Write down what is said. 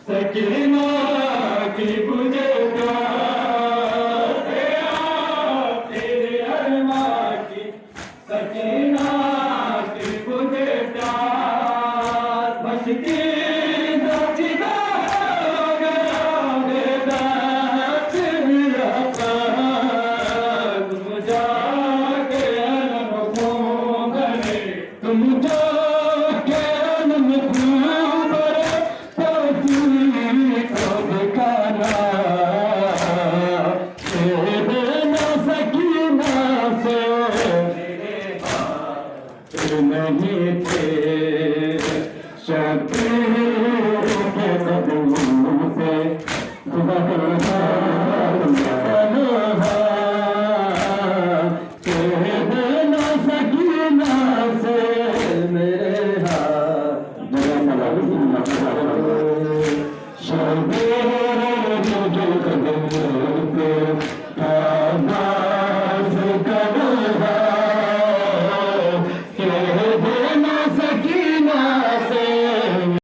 सकीना की बुझेगा तेरे अरमां की सकीना की बुझेगा बस की दर्जिदा गया बेदा तेरा तुम जाके अलम घूमने तुम जाके अलम नहीं थे शबीर के कदमों से तेरे बिना सकीना से मेरे हाथ